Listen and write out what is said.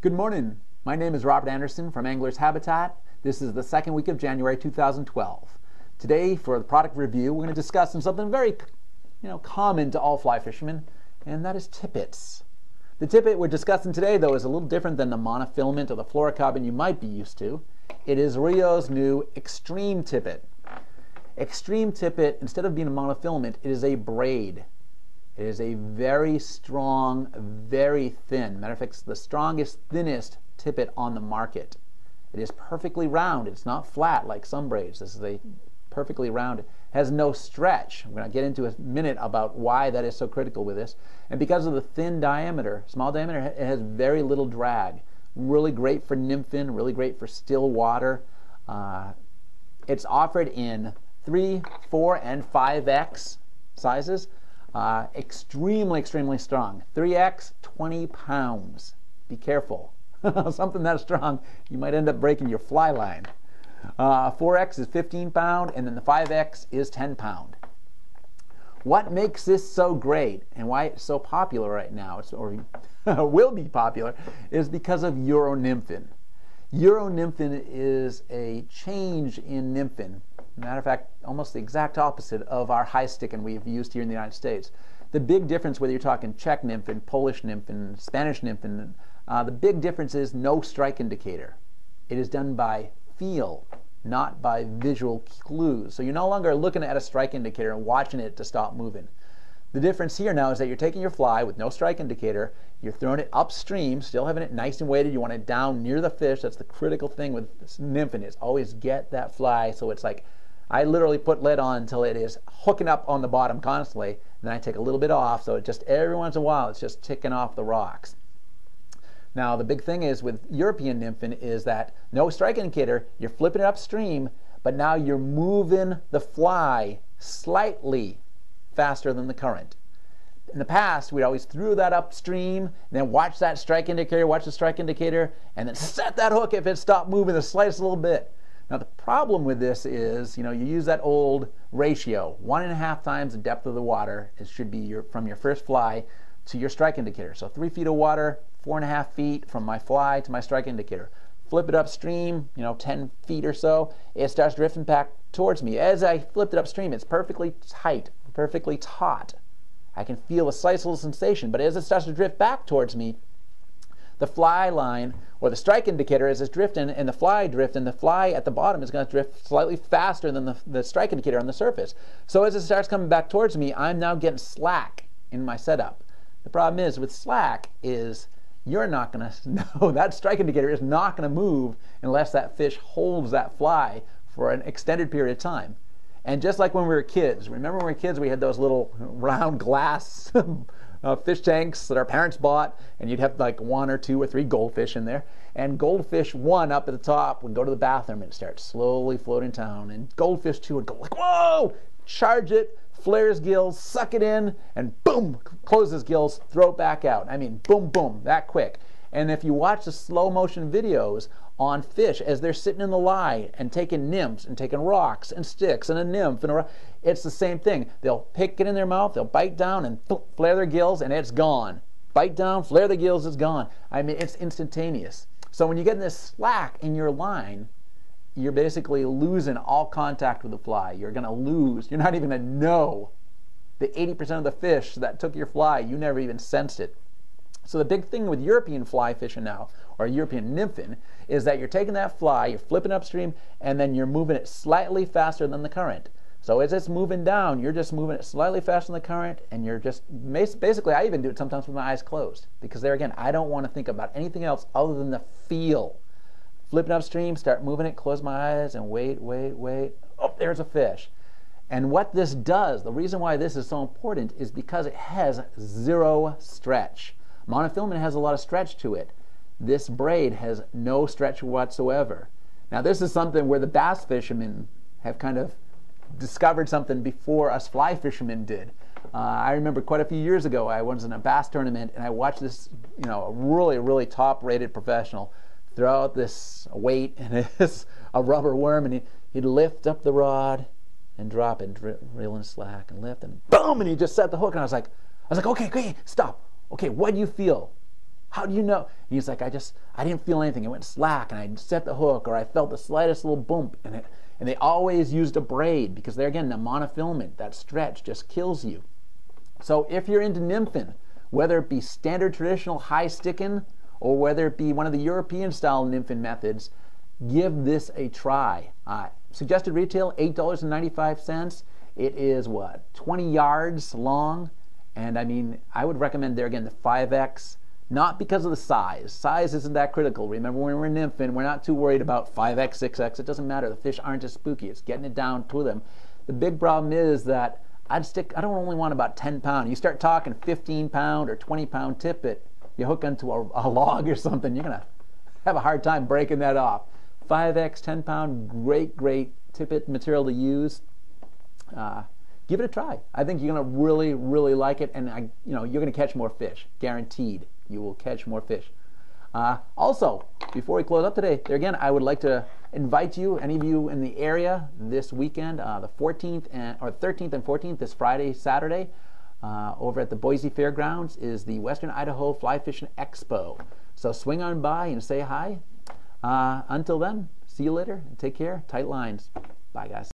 Good morning. My name is Robert Anderson from Anglers Habitat. This is the second week of January 2012. Today, for the product review, we're going to discuss something very common to all fly fishermen, and that is tippets. The tippet we're discussing today, though, is a little different than the monofilament or the fluorocarbon you might be used to. It is Rio's new Extreme Tippet. Extreme Tippet, instead of being a monofilament, it is a braid. It is a very strong, very thin, matter of fact, it's the strongest, thinnest tippet on the market. It is perfectly round. It's not flat like some braids. This is a perfectly round. It has no stretch. I'm going to get into a minute about why that is so critical with this. And because of the thin diameter, small diameter, it has very little drag. Really great for nymphing, really great for still water. It's offered in 3, 4, and 5X sizes. Extremely strong. 3X, 20 pounds. Be careful. Something that strong, you might end up breaking your fly line. 4X is 15 pound, and then the 5X is 10 pound. What makes this so great and why it's so popular right now, or will be popular, is because of Euro-nymphing. Euro-nymphing is a change in nymphing. Matter of fact, almost the exact opposite of our high sticking we've used here in the United States. The big difference, whether you're talking Czech nymphing, Polish nymphing, Spanish nymphing, the big difference is no strike indicator. It is done by feel, not by visual clues. So you're no longer looking at a strike indicator and watching it to stop moving. The difference here now is that you're taking your fly with no strike indicator, you're throwing it upstream, still having it nice and weighted. You want it down near the fish. That's the critical thing with nymphing, is always get that fly so it's like, I literally put lead on until it is hooking up on the bottom constantly, then I take a little bit off, so it just every once in a while it's just ticking off the rocks. Now the big thing is with European nymphing is that no strike indicator, you're flipping it upstream, but now you're moving the fly slightly faster than the current. In the past, we always threw that upstream, and then watch that strike indicator, watch the strike indicator, and then set that hook if it stopped moving the slightest little bit. Now the problem with this is, you use that old ratio, 1.5 times the depth of the water. It should be from your first fly to your strike indicator. So 3 feet of water, 4.5 feet from my fly to my strike indicator. Flip it upstream, 10 feet or so, it starts drifting back towards me. As I flipped it upstream, it's perfectly tight, perfectly taut. I can feel a slight little sensation, but as it starts to drift back towards me, the fly line, or the strike indicator, as it's drifting, and the fly at the bottom is going to drift slightly faster than the strike indicator on the surface. So as it starts coming back towards me, I'm now getting slack in my setup. The problem is with slack is you're not going to know, that strike indicator is not going to move unless that fish holds that fly for an extended period of time. And just like when we were kids, remember when we were kids we had those little round glass fish tanks that our parents bought, and you'd have like 1 or 2 or 3 goldfish in there, and goldfish 1 up at the top would go to the bathroom and start slowly floating down, and goldfish 2 would go like, whoa, charge it, flare his gills, suck it in, and boom, close his gills, throw it back out. I mean, boom, boom, that quick. And if you watch the slow motion videos on fish as they're sitting in the lie and taking nymphs and taking rocks and sticks and a nymph and it's the same thing. They'll pick it in their mouth, they'll bite down and flare their gills, and it's gone. Bite down, flare the gills, it's gone. I mean, it's instantaneous. So when you get this slack in your line, you're basically losing all contact with the fly. You're going to lose. You're not even going to know the 80% of the fish that took your fly. You never even sensed it. So the big thing with European fly fishing now, or European nymphing, is that you're taking that fly, you're flipping upstream, and then you're moving it slightly faster than the current. So as it's moving down, you're just moving it slightly faster than the current, and you're just, basically I even do it sometimes with my eyes closed, because there again, I don't want to think about anything else other than the feel. Flipping upstream, start moving it, close my eyes, and wait. Oh, there's a fish. And what this does, the reason why this is so important is because it has 0 stretch. Monofilament has a lot of stretch to it. This braid has no stretch whatsoever. Now this is something where the bass fishermen have kind of discovered something before us fly fishermen did. I remember quite a few years ago I was in a bass tournament and I watched this, a really top rated professional throw out this weight, and it's a rubber worm, and he'd lift up the rod and drop it, reeling slack, and lift, and boom, and he just set the hook, and I was like, okay, stop. Okay, what do you feel? How do you know? And he's like, I didn't feel anything. It went slack, and I set the hook, or I felt the slightest little bump, and they always used a braid because they're, again, the monofilament, that stretch just kills you. So if you're into nymphing, whether it be standard traditional high sticking or whether it be one of the European style nymphing methods, give this a try. Suggested retail $8.95. It is what, 20 yards long, and I mean, I would recommend there again the 5X, not because of the size. Size isn't that critical. Remember, when we're nymphing, we're not too worried about 5X, 6X. It doesn't matter. The fish aren't as spooky. It's getting it down to them. The big problem is that I don't only want about 10 pound. You start talking 15 pound or 20 pound tippet, you hook onto a log or something, you're gonna have a hard time breaking that off. 5X, 10 pound, great tippet material to use. Give it a try. I think you're gonna really like it, and you're gonna catch more fish, guaranteed. You will catch more fish. Also, before we close up today, there again, I would like to invite you, any of you in the area this weekend, the 13th and 14th, this Friday, Saturday, over at the Boise Fairgrounds is the Western Idaho Fly Fishing Expo. So swing on by and say hi. Until then, see you later and take care. Tight lines. Bye, guys.